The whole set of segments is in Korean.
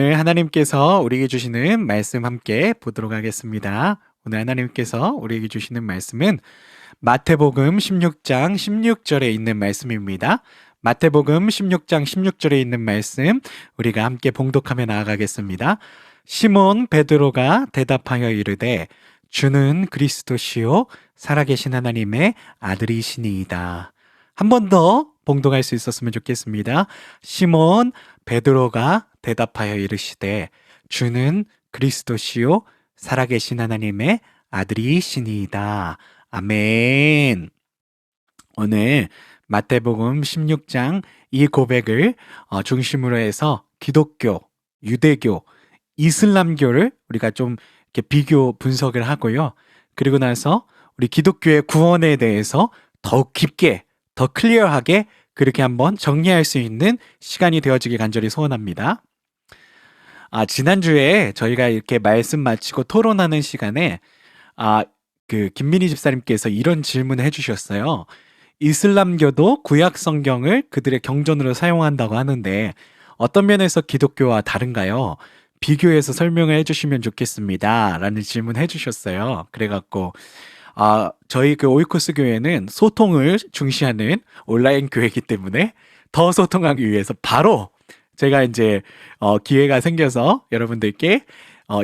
오늘 하나님께서 우리에게 주시는 말씀 함께 보도록 하겠습니다. 오늘 하나님께서 우리에게 주시는 말씀은 마태복음 16장 16절에 있는 말씀입니다. 마태복음 16장 16절에 있는 말씀 우리가 함께 봉독하며 나아가겠습니다. 시몬 베드로가 대답하여 이르되 주는 그리스도시요 살아계신 하나님의 아들이시니이다. 한 번 더 봉독할 수 있었으면 좋겠습니다. 시몬 베드로가 대답하여 이르시되 주는 그리스도시요 살아계신 하나님의 아들이시니이다. 아멘. 오늘 마태복음 16장 이 고백을 중심으로 해서 기독교, 유대교, 이슬람교를 우리가 좀 이렇게 비교 분석을 하고요. 그리고 나서 우리 기독교의 구원에 대해서 더욱 깊게, 더 클리어하게 그렇게 한번 정리할 수 있는 시간이 되어지길 간절히 소원합니다. 지난주에 저희가 이렇게 말씀 마치고 토론하는 시간에 김민희 집사님께서 이런 질문을 해주셨어요. 이슬람교도 구약 성경을 그들의 경전으로 사용한다고 하는데 어떤 면에서 기독교와 다른가요? 비교해서 설명을 해주시면 좋겠습니다. 라는 질문 해주셨어요. 그래갖고 저희 그 오이코스 교회는 소통을 중시하는 온라인 교회이기 때문에 더 소통하기 위해서 바로 제가 이제 기회가 생겨서 여러분들께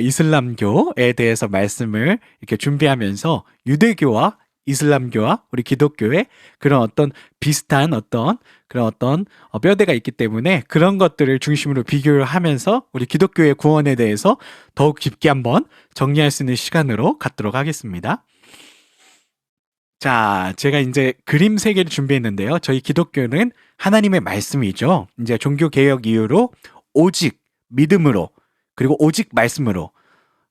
이슬람교에 대해서 말씀을 이렇게 준비하면서 유대교와 이슬람교와 우리 기독교의 그런 어떤 비슷한 그런 어떤 뼈대가 있기 때문에 그런 것들을 중심으로 비교를 하면서 우리 기독교의 구원에 대해서 더욱 깊게 한번 정리할 수 있는 시간으로 갖도록 하겠습니다. 자, 제가 이제 그림 3개를 준비했는데요. 저희 기독교는 하나님의 말씀이죠. 이제 종교 개혁 이후로 오직 믿음으로 그리고 오직 말씀으로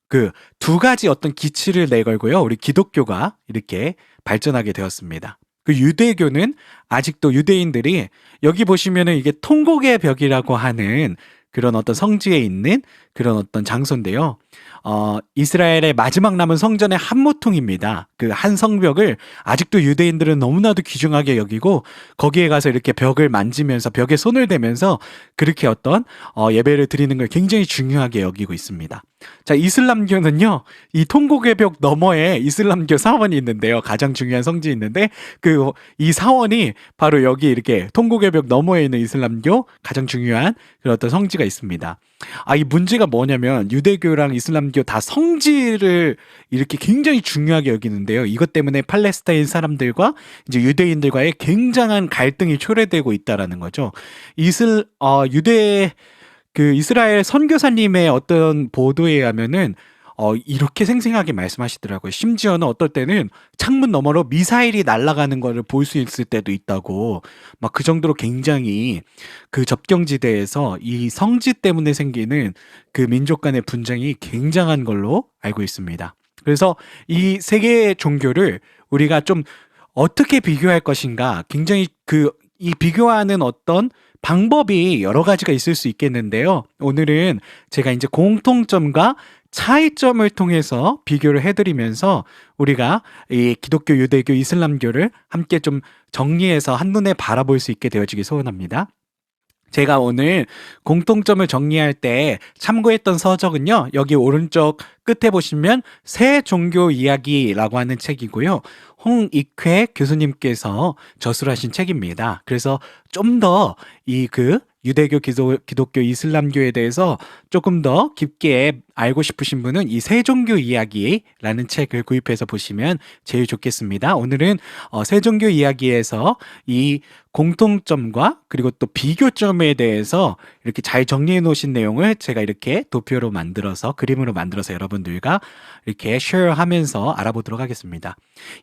그 두 가지 어떤 기치를 내걸고요. 우리 기독교가 이렇게 발전하게 되었습니다. 그 유대교는 아직도 유대인들이 여기 보시면은 이게 통곡의 벽이라고 하는 그런 어떤 성지에 있는 그런 어떤 장소인데요. 이스라엘의 마지막 남은 성전의 한 모퉁입니다. 그 한 성벽을 아직도 유대인들은 너무나도 귀중하게 여기고 거기에 가서 이렇게 벽을 만지면서 벽에 손을 대면서 그렇게 어떤 예배를 드리는 걸 굉장히 중요하게 여기고 있습니다. 자, 이슬람교는요, 이 통곡의 벽 너머에 이슬람교 사원이 있는데요. 가장 중요한 성지이 있는데 이 사원이 바로 여기 이렇게 통곡의 벽 너머에 있는 이슬람교 가장 중요한 그런 어떤 성지가 있습니다. 이 문제가 뭐냐면 유대교랑 이슬람교 다 성지를 이렇게 굉장히 중요하게 여기는데요. 이것 때문에 팔레스타인 사람들과 이제 유대인들과의 굉장한 갈등이 초래되고 있다라는 거죠. 이스라엘 선교사님의 어떤 보도에 의하면은 이렇게 생생하게 말씀하시더라고요. 심지어는 어떨 때는 창문 너머로 미사일이 날아가는 거를 볼 수 있을 때도 있다고, 막 그 정도로 굉장히 그 접경지대에서 이 성지 때문에 생기는 그 민족 간의 분쟁이 굉장한 걸로 알고 있습니다. 그래서 이 세 개의 종교를 우리가 좀 어떻게 비교할 것인가, 굉장히 이 비교하는 어떤 방법이 여러 가지가 있을 수 있겠는데요. 오늘은 제가 이제 공통점과 차이점을 통해서 비교를 해드리면서 우리가 이 기독교, 유대교, 이슬람교를 함께 좀 정리해서 한눈에 바라볼 수 있게 되어지기 소원합니다. 제가 오늘 공통점을 정리할 때 참고했던 서적은요, 여기 오른쪽 끝에 보시면 새 종교 이야기라고 하는 책이고요. 홍익회 교수님께서 저술하신 책입니다. 그래서 좀 더 유대교, 기독교, 이슬람교에 대해서 조금 더 깊게 알고 싶으신 분은 이 새 종교 이야기라는 책을 구입해서 보시면 제일 좋겠습니다. 오늘은 새 종교 이야기에서 이 공통점과 그리고 또 비교점에 대해서 이렇게 잘 정리해 놓으신 내용을 제가 이렇게 도표로 만들어서 그림으로 만들어서 여러분들과 이렇게 쉐어하면서 알아보도록 하겠습니다.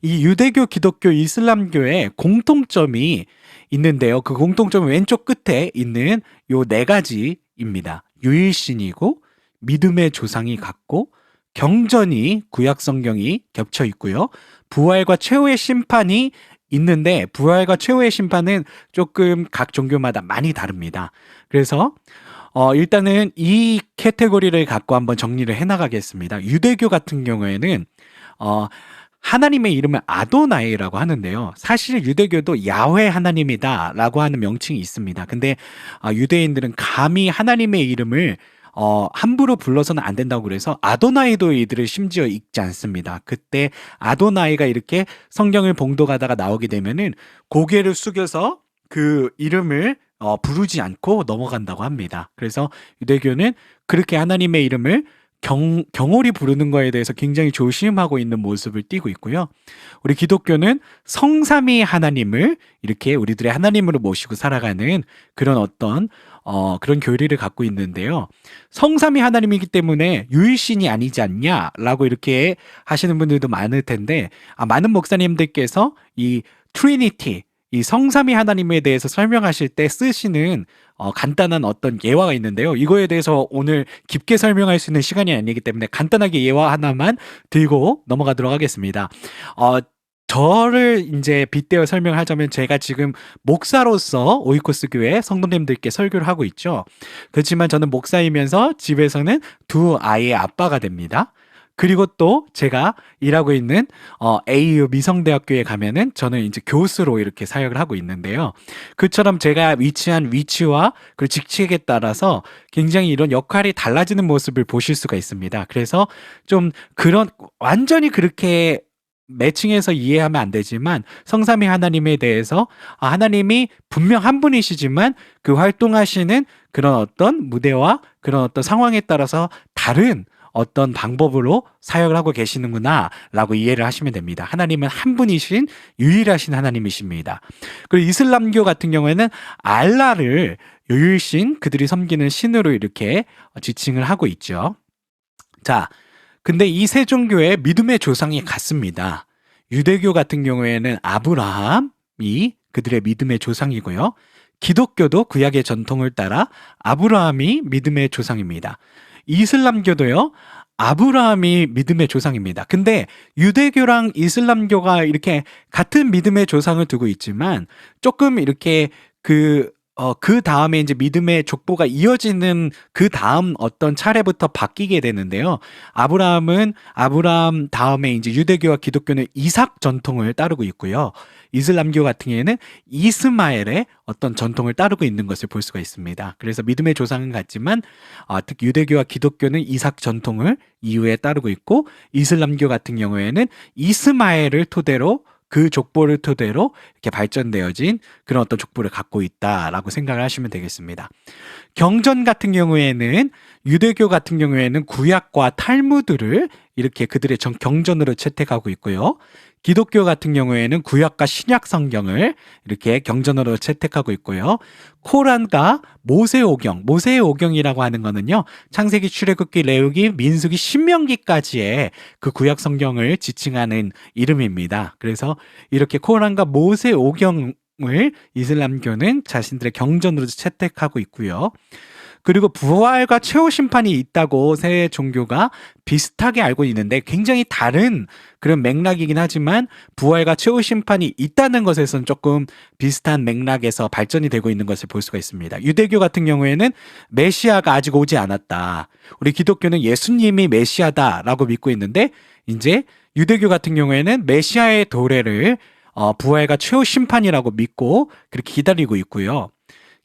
이 유대교, 기독교, 이슬람교의 공통점이 있는데요. 그 공통점은 왼쪽 끝에 있는 요 4가지입니다. 유일신이고 믿음의 조상이 같고 경전이 구약 성경이 겹쳐 있고요. 부활과 최후의 심판이 있는데 부활과 최후의 심판은 조금 각 종교마다 많이 다릅니다. 그래서 일단은 이 카테고리를 갖고 한번 정리를 해나가겠습니다. 유대교 같은 경우에는 하나님의 이름을 아도나이라고 하는데요. 사실 유대교도 야훼 하나님이다라고 하는 명칭이 있습니다. 근데 유대인들은 감히 하나님의 이름을 함부로 불러서는 안 된다고 그래서 아도나이도 이들을 심지어 읽지 않습니다. 그때 아도나이가 이렇게 성경을 봉독하다가 나오게 되면은 고개를 숙여서 그 이름을 부르지 않고 넘어간다고 합니다. 그래서 유대교는 그렇게 하나님의 이름을 경홀히 부르는 거에 대해서 굉장히 조심하고 있는 모습을 띠고 있고요. 우리 기독교는 성삼위 하나님을 이렇게 우리들의 하나님으로 모시고 살아가는 그런 어떤 그런 교리를 갖고 있는데요. 성삼위 하나님이기 때문에 유일신이 아니지 않냐라고 이렇게 하시는 분들도 많을 텐데 많은 목사님들께서 이 트리니티 이 성삼위 하나님에 대해서 설명하실 때 쓰시는 간단한 어떤 예화가 있는데요. 이거에 대해서 오늘 깊게 설명할 수 있는 시간이 아니기 때문에 간단하게 예화 하나만 들고 넘어가도록 하겠습니다. 저를 이제 빗대어 설명하자면 제가 지금 목사로서 오이코스 교회 성도님들께 설교를 하고 있죠. 그렇지만 저는 목사이면서 집에서는 두 아이의 아빠가 됩니다. 그리고 또 제가 일하고 있는 AU 미성대학교에 가면은 저는 이제 교수로 이렇게 사역을 하고 있는데요. 그처럼 제가 위치한 위치와 그 직책에 따라서 굉장히 이런 역할이 달라지는 모습을 보실 수가 있습니다. 그래서 좀 그런 완전히 그렇게 매칭해서 이해하면 안 되지만 성삼위 하나님에 대해서 하나님이 분명 한 분이시지만 그 활동하시는 그런 어떤 무대와 그런 어떤 상황에 따라서 다른 어떤 방법으로 사역을 하고 계시는구나 라고 이해를 하시면 됩니다. 하나님은 한 분이신 유일하신 하나님이십니다. 그리고 이슬람교 같은 경우에는 알라를 유일신 그들이 섬기는 신으로 이렇게 지칭을 하고 있죠. 자, 근데 이 세 종교의 믿음의 조상이 같습니다. 유대교 같은 경우에는 아브라함이 그들의 믿음의 조상이고요. 기독교도 구약의 전통을 따라 아브라함이 믿음의 조상입니다. 이슬람교도요. 아브라함이 믿음의 조상입니다. 근데 유대교랑 이슬람교가 이렇게 같은 믿음의 조상을 두고 있지만 조금 이렇게 그 다음에 이제 믿음의 족보가 이어지는 그 다음 어떤 차례부터 바뀌게 되는데요. 아브라함 다음에 이제 유대교와 기독교는 이삭 전통을 따르고 있고요. 이슬람교 같은 경우에는 이스마엘의 어떤 전통을 따르고 있는 것을 볼 수가 있습니다. 그래서 믿음의 조상은 같지만 특히 유대교와 기독교는 이삭 전통을 이후에 따르고 있고 이슬람교 같은 경우에는 이스마엘을 토대로 그 족보를 토대로 이렇게 발전되어진 그런 어떤 족보를 갖고 있다라고 생각을 하시면 되겠습니다. 경전 같은 경우에는 유대교 같은 경우에는 구약과 탈무드를 이렇게 그들의 경전으로 채택하고 있고요. 기독교 같은 경우에는 구약과 신약 성경을 이렇게 경전으로 채택하고 있고요. 코란과 모세오경의 오경이라고 하는 거는요. 창세기, 출애굽기, 레위기, 민수기, 신명기까지의 그 구약 성경을 지칭하는 이름입니다. 그래서 이렇게 코란과 모세오경을 이슬람교는 자신들의 경전으로 채택하고 있고요. 그리고 부활과 최후 심판이 있다고 세 종교가 비슷하게 알고 있는데 굉장히 다른 그런 맥락이긴 하지만 부활과 최후 심판이 있다는 것에서는 조금 비슷한 맥락에서 발전이 되고 있는 것을 볼 수가 있습니다. 유대교 같은 경우에는 메시아가 아직 오지 않았다. 우리 기독교는 예수님이 메시아다라고 믿고 있는데 이제 유대교 같은 경우에는 메시아의 도래를 부활과 최후 심판이라고 믿고 그렇게 기다리고 있고요.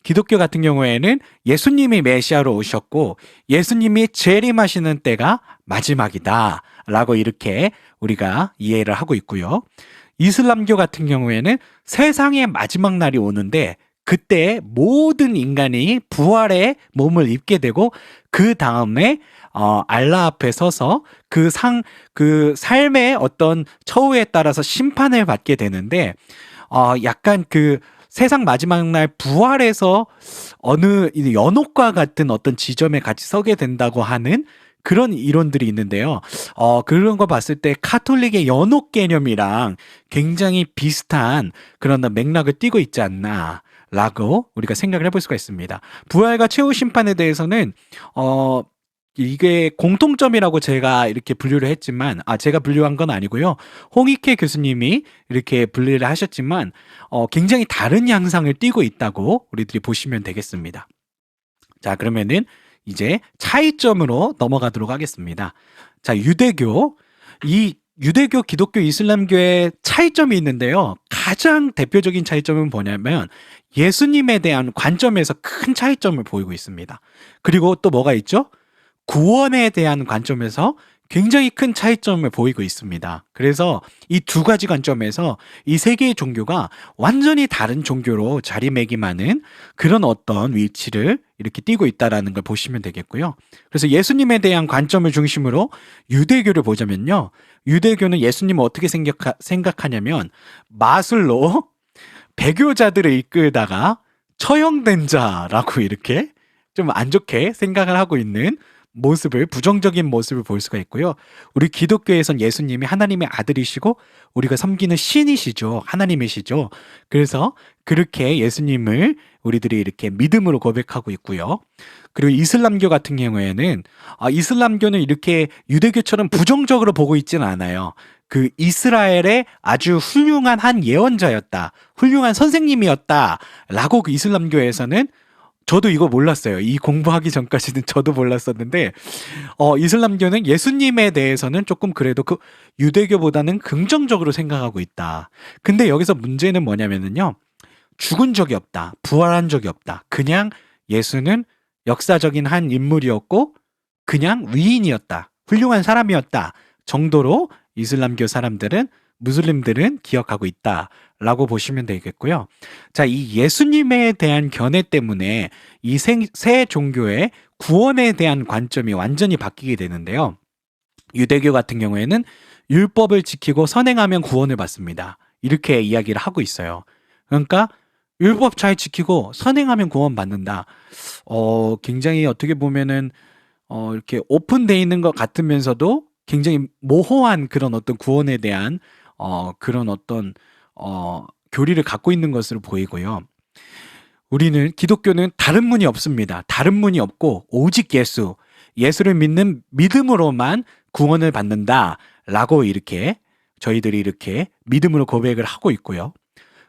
기독교 같은 경우에는 예수님이 메시아로 오셨고 예수님이 재림하시는 때가 마지막이다 라고 이렇게 우리가 이해를 하고 있고요. 이슬람교 같은 경우에는 세상의 마지막 날이 오는데 그때 모든 인간이 부활의 몸을 입게 되고 그 다음에 알라 앞에 서서 그 삶의 어떤 처우에 따라서 심판을 받게 되는데 약간 그 세상 마지막 날 부활해서 어느 연옥과 같은 어떤 지점에 같이 서게 된다고 하는 그런 이론들이 있는데요. 그런 거 봤을 때 카톨릭의 연옥 개념이랑 굉장히 비슷한 그런 맥락을 띠고 있지 않나 라고 우리가 생각을 해볼 수가 있습니다. 부활과 최후 심판에 대해서는 이게 공통점이라고 제가 이렇게 분류를 했지만 제가 분류한 건 아니고요. 홍익회 교수님이 이렇게 분류를 하셨지만 굉장히 다른 양상을 띠고 있다고 우리들이 보시면 되겠습니다. 자, 그러면은 이제 차이점으로 넘어가도록 하겠습니다. 자, 유대교, 기독교, 이슬람교의 차이점이 있는데요. 가장 대표적인 차이점은 뭐냐면 예수님에 대한 관점에서 큰 차이점을 보이고 있습니다. 그리고 또 뭐가 있죠? 구원에 대한 관점에서 굉장히 큰 차이점을 보이고 있습니다. 그래서 이 두 가지 관점에서 이 세 개의 종교가 완전히 다른 종교로 자리매김하는 그런 어떤 위치를 이렇게 띠고 있다라는 걸 보시면 되겠고요. 그래서 예수님에 대한 관점을 중심으로 유대교를 보자면요. 유대교는 예수님을 어떻게 생각하냐면 마술로 배교자들을 이끌다가 처형된 자라고 이렇게 좀 안 좋게 생각을 하고 있는 모습을, 부정적인 모습을 볼 수가 있고요. 우리 기독교에선 예수님이 하나님의 아들이시고 우리가 섬기는 신이시죠. 하나님이시죠. 그래서 그렇게 예수님을 우리들이 이렇게 믿음으로 고백하고 있고요. 그리고 이슬람교 같은 경우에는 이슬람교는 이렇게 유대교처럼 부정적으로 보고 있지는 않아요. 그 이스라엘의 아주 훌륭한 한 예언자였다, 훌륭한 선생님이었다 라고 그 이슬람교에서는, 저도 이거 몰랐어요. 이 공부하기 전까지는 저도 몰랐었는데, 이슬람교는 예수님에 대해서는 조금 그래도 그 유대교보다는 긍정적으로 생각하고 있다. 근데 여기서 문제는 뭐냐면요. 죽은 적이 없다, 부활한 적이 없다. 그냥 예수는 역사적인 한 인물이었고 그냥 위인이었다, 훌륭한 사람이었다 정도로 이슬람교 사람들은, 무슬림들은 기억하고 있다라고 보시면 되겠고요. 자, 이 예수님에 대한 견해 때문에 이 새 종교의 구원에 대한 관점이 완전히 바뀌게 되는데요. 유대교 같은 경우에는 율법을 지키고 선행하면 구원을 받습니다, 이렇게 이야기를 하고 있어요. 그러니까 율법 잘 지키고 선행하면 구원 받는다. 굉장히 어떻게 보면은 이렇게 오픈되어 있는 것 같으면서도 굉장히 모호한 그런 어떤 구원에 대한 그런 어떤 교리를 갖고 있는 것으로 보이고요. 우리는, 기독교는 다른 문이 없습니다. 다른 문이 없고 오직 예수를 믿는 믿음으로만 구원을 받는다라고 이렇게 저희들이 이렇게 믿음으로 고백을 하고 있고요.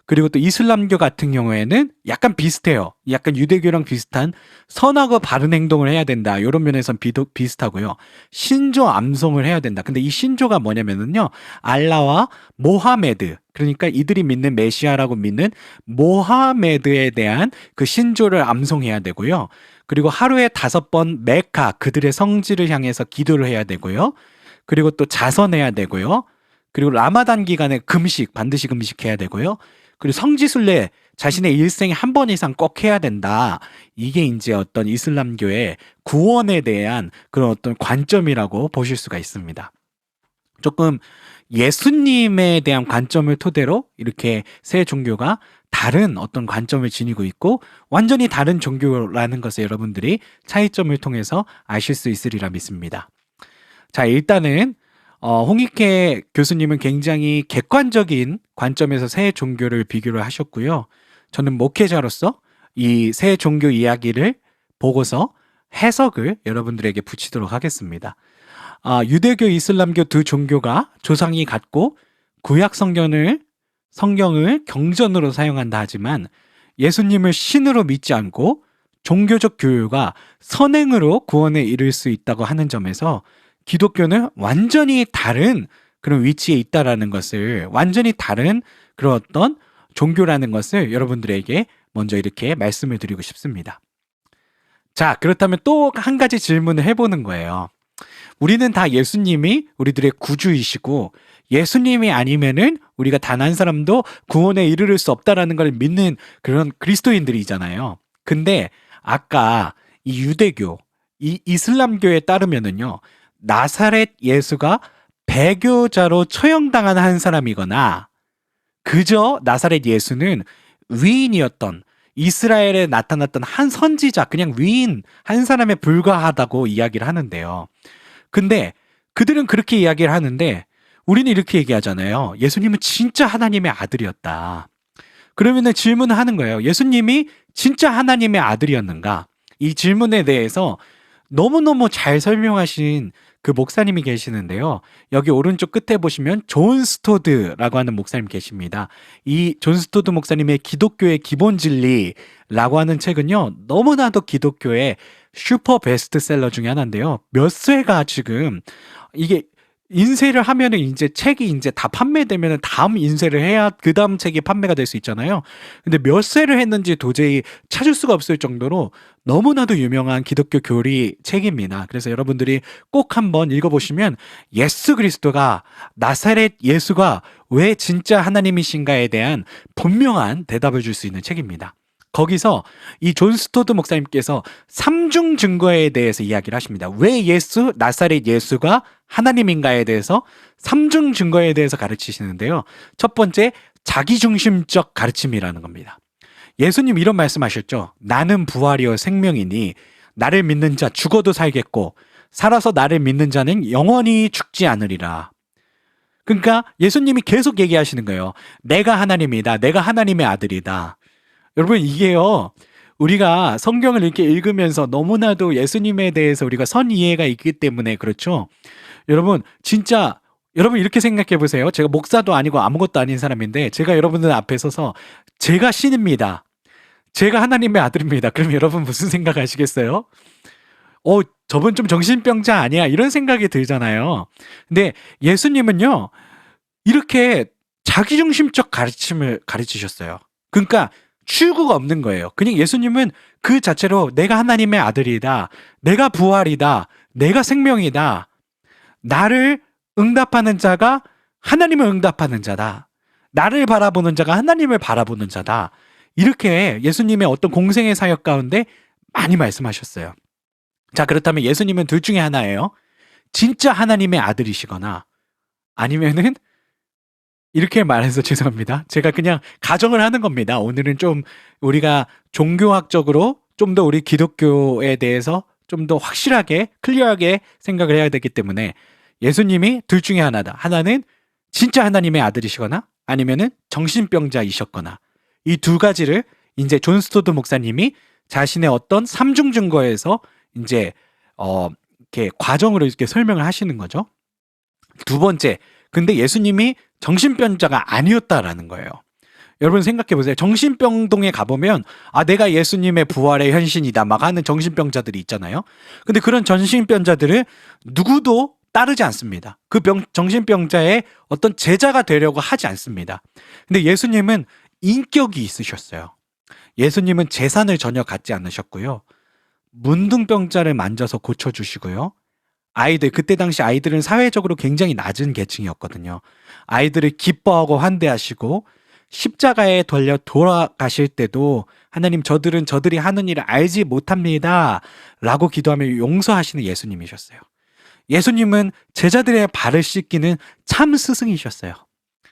그리고 또 이슬람교 같은 경우에는 약간 비슷해요. 약간 유대교랑 비슷한 선하고 바른 행동을 해야 된다, 이런 면에선 비슷하고요. 신조 암송을 해야 된다. 근데 이 신조가 뭐냐면은요, 알라와 모하메드, 그러니까 이들이 믿는 메시아라고 믿는 모하메드에 대한 그 신조를 암송해야 되고요. 그리고 하루에 5번 메카, 그들의 성지를 향해서 기도를 해야 되고요. 그리고 또 자선해야 되고요. 그리고 라마단 기간에 반드시 금식해야 되고요. 그리고 성지순례 자신의 일생에 한 번 이상 꼭 해야 된다. 이게 이제 어떤 이슬람교의 구원에 대한 그런 어떤 관점이라고 보실 수가 있습니다. 조금 예수님에 대한 관점을 토대로 이렇게 새 종교가 다른 어떤 관점을 지니고 있고 완전히 다른 종교라는 것을 여러분들이 차이점을 통해서 아실 수 있으리라 믿습니다. 자, 일단은 홍익회 교수님은 굉장히 객관적인 관점에서 새 종교를 비교를 하셨고요. 저는 목회자로서 이 새 종교 이야기를 보고서 해석을 여러분들에게 붙이도록 하겠습니다. 유대교, 이슬람교 두 종교가 조상이 같고 구약 성경을 경전으로 사용한다 하지만 예수님을 신으로 믿지 않고 종교적 교율과 선행으로 구원에 이를 수 있다고 하는 점에서 기독교는 완전히 다른 그런 위치에 있다라는 것을, 완전히 다른 그런 어떤 종교라는 것을 여러분들에게 먼저 이렇게 말씀을 드리고 싶습니다. 자, 그렇다면 또 한 가지 질문을 해보는 거예요. 우리는 다 예수님이 우리들의 구주이시고 예수님이 아니면은 우리가 단 한 사람도 구원에 이르를 수 없다라는 걸 믿는 그런 그리스도인들이잖아요. 근데 아까 이 유대교, 이 이슬람교에 따르면은요, 나사렛 예수가 배교자로 처형당한 한 사람이거나 그저 나사렛 예수는 위인이었던, 이스라엘에 나타났던 한 선지자, 그냥 위인 한 사람에 불과하다고 이야기를 하는데요. 근데 그들은 그렇게 이야기를 하는데 우리는 이렇게 얘기하잖아요. 예수님은 진짜 하나님의 아들이었다. 그러면은 질문을 하는 거예요. 예수님이 진짜 하나님의 아들이었는가? 이 질문에 대해서 너무너무 잘 설명하신 그 목사님이 계시는데요. 여기 오른쪽 끝에 보시면 존 스토드라고 하는 목사님 계십니다. 이 존 스토드 목사님의 기독교의 기본 진리라고 하는 책은요, 너무나도 기독교의 슈퍼 베스트셀러 중에 하나인데요. 몇 쇄가 지금 이게 인쇄를 하면은 이제 책이 이제 다 판매되면은 다음 인쇄를 해야 그다음 책이 판매가 될 수 있잖아요. 근데 몇 세를 했는지 도저히 찾을 수가 없을 정도로 너무나도 유명한 기독교 교리 책입니다. 그래서 여러분들이 꼭 한번 읽어보시면 예수 그리스도가 나사렛 예수가 왜 진짜 하나님이신가에 대한 분명한 대답을 줄 수 있는 책입니다. 거기서 이 존 스토드 목사님께서 삼중 증거에 대해서 이야기를 하십니다. 왜 예수, 나사렛 예수가 하나님인가에 대해서 삼중 증거에 대해서 가르치시는데요. 첫 번째, 자기중심적 가르침이라는 겁니다. 예수님 이런 말씀하셨죠. 나는 부활이요 생명이니 나를 믿는 자 죽어도 살겠고 살아서 나를 믿는 자는 영원히 죽지 않으리라. 그러니까 예수님이 계속 얘기하시는 거예요. 내가 하나님이다. 내가 하나님의 아들이다. 여러분 이게요. 우리가 성경을 이렇게 읽으면서 너무나도 예수님에 대해서 우리가 선 이해가 있기 때문에 그렇죠. 여러분 진짜 여러분 이렇게 생각해 보세요. 제가 목사도 아니고 아무것도 아닌 사람인데 제가 여러분들 앞에 서서 제가 신입니다. 제가 하나님의 아들입니다. 그럼 여러분 무슨 생각하시겠어요? 저분 좀 정신병자 아니야? 이런 생각이 들잖아요. 근데 예수님은요. 이렇게 자기중심적 가르침을 가르치셨어요. 그러니까 출구가 없는 거예요. 그냥 예수님은 그 자체로 내가 하나님의 아들이다. 내가 부활이다. 내가 생명이다. 나를 응답하는 자가 하나님을 응답하는 자다. 나를 바라보는 자가 하나님을 바라보는 자다. 이렇게 예수님의 어떤 공생의 사역 가운데 많이 말씀하셨어요. 자, 그렇다면 예수님은 둘 중에 하나예요. 진짜 하나님의 아들이시거나 아니면은 이렇게 말해서 죄송합니다. 제가 그냥 가정을 하는 겁니다. 오늘은 좀 우리가 종교학적으로 좀 더 우리 기독교에 대해서 좀 더 확실하게 클리어하게 생각을 해야 되기 때문에 예수님이 둘 중에 하나다. 하나는 진짜 하나님의 아들이시거나 아니면은 정신병자이셨거나 이 두 가지를 이제 존 스토드 목사님이 자신의 어떤 삼중 증거에서 이제 이렇게 과정으로 이렇게 설명을 하시는 거죠. 두 번째, 근데 예수님이 정신병자가 아니었다라는 거예요. 여러분 생각해 보세요. 정신병동에 가보면 내가 예수님의 부활의 현신이다 막 하는 정신병자들이 있잖아요. 근데 그런 정신병자들은 누구도 따르지 않습니다. 그 정신병자의 어떤 제자가 되려고 하지 않습니다. 근데 예수님은 인격이 있으셨어요. 예수님은 재산을 전혀 갖지 않으셨고요. 문둥병자를 만져서 고쳐주시고요. 아이들, 그때 당시 아이들은 사회적으로 굉장히 낮은 계층이었거든요. 아이들을 기뻐하고 환대하시고 십자가에 달려 돌아가실 때도 하나님 저들이 하는 일을 알지 못합니다 라고 기도하며 용서하시는 예수님이셨어요. 예수님은 제자들의 발을 씻기는 참 스승이셨어요.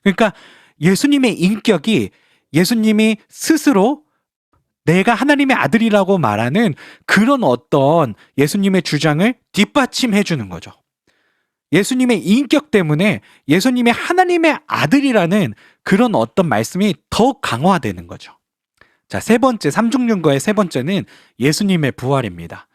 그러니까 예수님의 인격이 예수님이 스스로 내가 하나님의 아들이라고 말하는 그런 어떤 예수님의 주장을 뒷받침해 주는 거죠. 예수님의 인격 때문에 예수님이 하나님의 아들이라는 그런 어떤 말씀이 더욱 강화되는 거죠. 자, 세 번째, 삼중증거의 세 번째는 예수님의 부활입니다.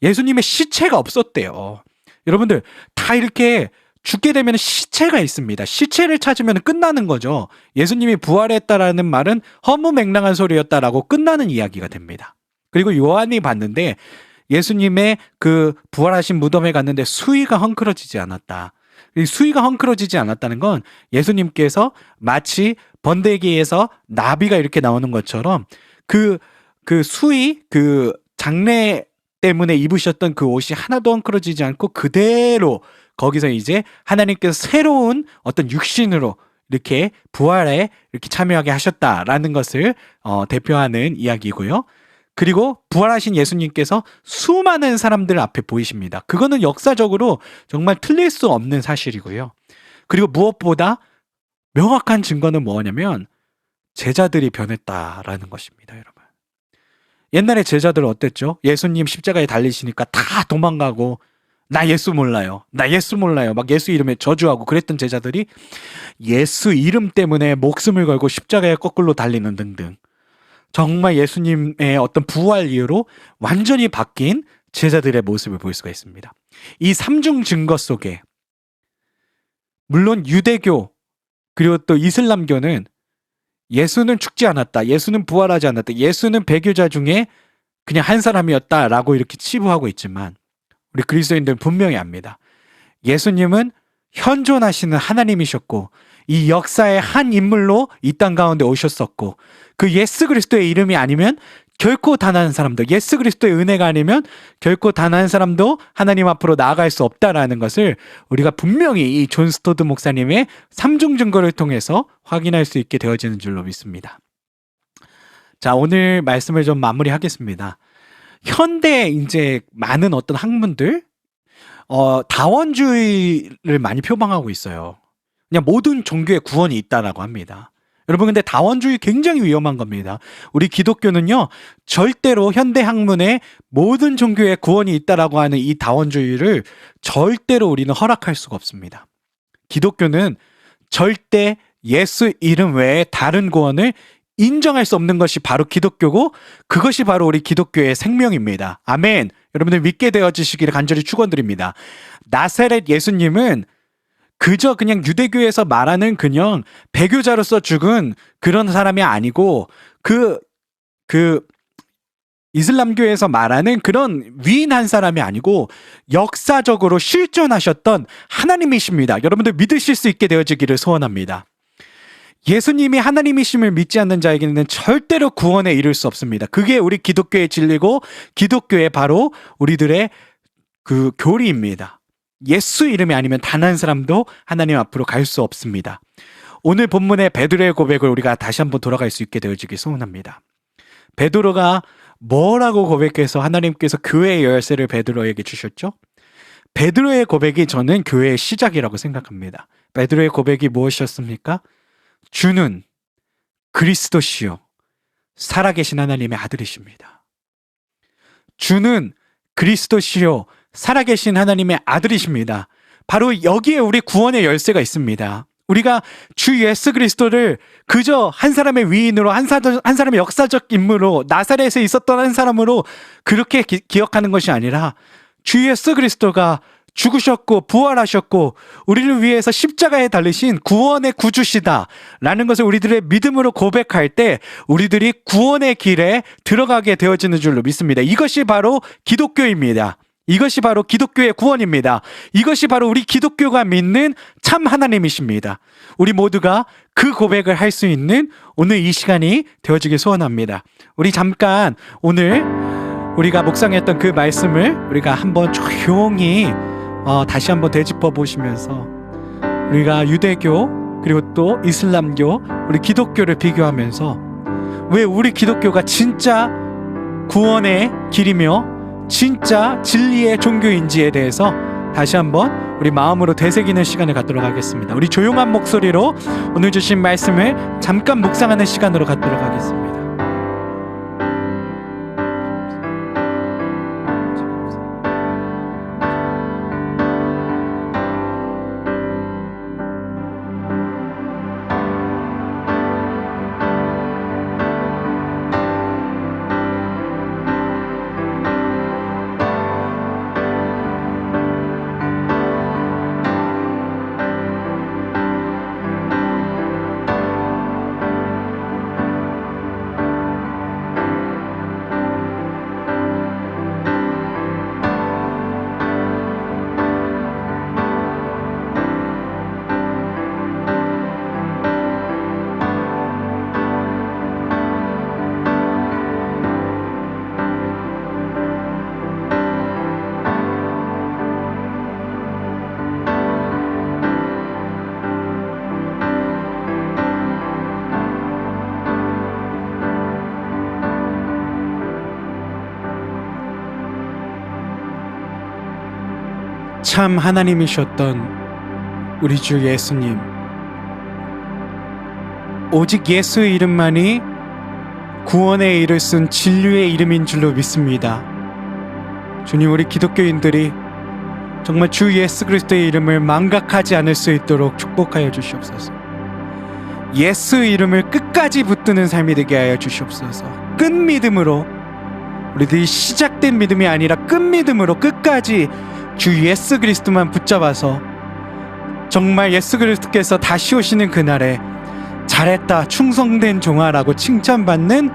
예수님의 시체가 없었대요. 여러분들 다 이렇게 죽게 되면 시체가 있습니다. 시체를 찾으면 끝나는 거죠. 예수님이 부활했다라는 말은 허무맹랑한 소리였다라고 끝나는 이야기가 됩니다. 그리고 요한이 봤는데 예수님의 그 부활하신 무덤에 갔는데 수위가 헝클어지지 않았다. 이 수위가 헝클어지지 않았다는 건 예수님께서 마치 번데기에서 나비가 이렇게 나오는 것처럼 그 수위, 그 장례 때문에 입으셨던 그 옷이 하나도 헝클어지지 않고 그대로 거기서 이제 하나님께서 새로운 어떤 육신으로 이렇게 부활에 이렇게 참여하게 하셨다라는 것을 대표하는 이야기고요. 그리고 부활하신 예수님께서 수많은 사람들 앞에 보이십니다. 그거는 역사적으로 정말 틀릴 수 없는 사실이고요. 그리고 무엇보다 명확한 증거는 뭐냐면 제자들이 변했다라는 것입니다, 여러분. 옛날에 제자들은 어땠죠? 예수님 십자가에 달리시니까 다 도망가고 나 예수 몰라요. 나 예수 몰라요. 막 예수 이름에 저주하고 그랬던 제자들이 예수 이름 때문에 목숨을 걸고 십자가에 거꾸로 달리는 등등. 정말 예수님의 어떤 부활 이후로 완전히 바뀐 제자들의 모습을 볼 수가 있습니다. 이 삼중 증거 속에 물론 유대교 그리고 또 이슬람교는 예수는 죽지 않았다. 예수는 부활하지 않았다. 예수는 배교자 중에 그냥 한 사람이었다라고 이렇게 치부하고 있지만 우리 그리스도인들은 분명히 압니다. 예수님은 현존하시는 하나님이셨고 이 역사의 한 인물로 이 땅 가운데 오셨었고 그 예수 그리스도의 이름이 아니면 결코 단 한 사람도, 예수 그리스도의 은혜가 아니면 결코 단 한 사람도 하나님 앞으로 나아갈 수 없다라는 것을 우리가 분명히 이 존 스토드 목사님의 삼중 증거를 통해서 확인할 수 있게 되어지는 줄로 믿습니다. 자, 오늘 말씀을 좀 마무리하겠습니다. 현대 이제 많은 어떤 학문들 다원주의를 많이 표방하고 있어요. 그냥 모든 종교에 구원이 있다라고 합니다. 여러분, 근데 다원주의 굉장히 위험한 겁니다. 우리 기독교는요, 절대로 현대 학문에 모든 종교에 구원이 있다라고 하는 이 다원주의를 절대로 우리는 허락할 수가 없습니다. 기독교는 절대 예수 이름 외에 다른 구원을 인정할 수 없는 것이 바로 기독교고 그것이 바로 우리 기독교의 생명입니다. 아멘. 여러분들 믿게 되어지시기를 간절히 축원드립니다. 나사렛 예수님은 그저 그냥 유대교에서 말하는 그냥 배교자로서 죽은 그런 사람이 아니고 그 이슬람교에서 말하는 그런 위인한 사람이 아니고 역사적으로 실존하셨던 하나님이십니다. 여러분들 믿으실 수 있게 되어지기를 소원합니다. 예수님이 하나님이심을 믿지 않는 자에게는 절대로 구원에 이를 수 없습니다. 그게 우리 기독교의 진리고 기독교의 바로 우리들의 그 교리입니다. 예수 이름이 아니면 단 한 사람도 하나님 앞으로 갈 수 없습니다. 오늘 본문의 베드로의 고백을 우리가 다시 한번 돌아갈 수 있게 되어지길 소원합니다. 베드로가 뭐라고 고백해서 하나님께서 교회의 열쇠를 베드로에게 주셨죠? 베드로의 고백이 저는 교회의 시작이라고 생각합니다. 베드로의 고백이 무엇이었습니까? 주는 그리스도시요 살아계신 하나님의 아들이십니다. 주는 그리스도시요 살아계신 하나님의 아들이십니다. 바로 여기에 우리 구원의 열쇠가 있습니다. 우리가 주 예수 그리스도를 그저 한 사람의 위인으로 한 사람의 역사적 인물로 나사렛에 있었던 한 사람으로 그렇게 기억하는 것이 아니라 주 예수 그리스도가 죽으셨고 부활하셨고 우리를 위해서 십자가에 달리신 구원의 구주시다라는 것을 우리들의 믿음으로 고백할 때 우리들이 구원의 길에 들어가게 되어지는 줄로 믿습니다. 이것이 바로 기독교입니다. 이것이 바로 기독교의 구원입니다. 이것이 바로 우리 기독교가 믿는 참 하나님이십니다. 우리 모두가 그 고백을 할 수 있는 오늘 이 시간이 되어지길 소원합니다. 우리 잠깐 오늘 우리가 묵상했던 그 말씀을 우리가 한번 조용히 다시 한번 되짚어 보시면서 우리가 유대교 그리고 또 이슬람교 우리 기독교를 비교하면서 왜 우리 기독교가 진짜 구원의 길이며 진짜 진리의 종교인지에 대해서 다시 한번 우리 마음으로 되새기는 시간을 갖도록 하겠습니다. 우리 조용한 목소리로 오늘 주신 말씀을 잠깐 묵상하는 시간으로 갖도록 하겠습니다. 참 하나님이셨던 우리 주 예수님, 오직 예수의 이름만이 구원의 이를 쓴 진리의 이름인 줄로 믿습니다. 주님, 우리 기독교인들이 정말 주 예수 그리스도의 이름을 망각하지 않을 수 있도록 축복하여 주시옵소서. 예수의 이름을 끝까지 붙드는 삶이 되게 하여 주시옵소서. 끝 믿음으로, 우리들이 시작된 믿음이 아니라 끝 믿음으로 끝까지 주 예수 그리스도만 붙잡아서 정말 예수 그리스도께서 다시 오시는 그날에 잘했다 충성된 종아라고 칭찬받는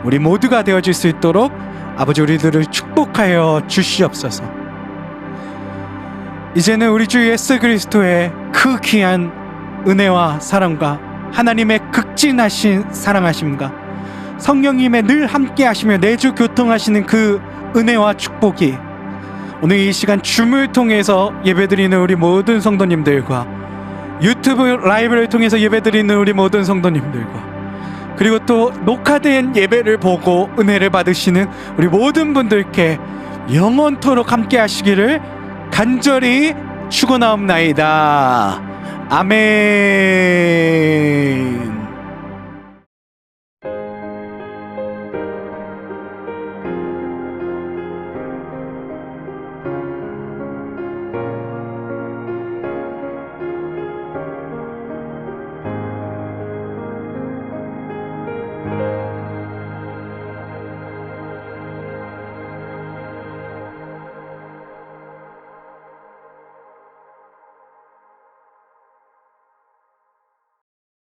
우리 모두가 되어질 수 있도록 아버지 우리들을 축복하여 주시옵소서. 이제는 우리 주 예수 그리스도의 그 귀한 은혜와 사랑과 하나님의 극진하신 사랑하심과 성령님의 늘 함께 하시며 내주 교통하시는 그 은혜와 축복이 오늘 이 시간 줌을 통해서 예배드리는 우리 모든 성도님들과 유튜브 라이브를 통해서 예배드리는 우리 모든 성도님들과 그리고 또 녹화된 예배를 보고 은혜를 받으시는 우리 모든 분들께 영원토록 함께 하시기를 간절히 축원하옵나이다. 아멘.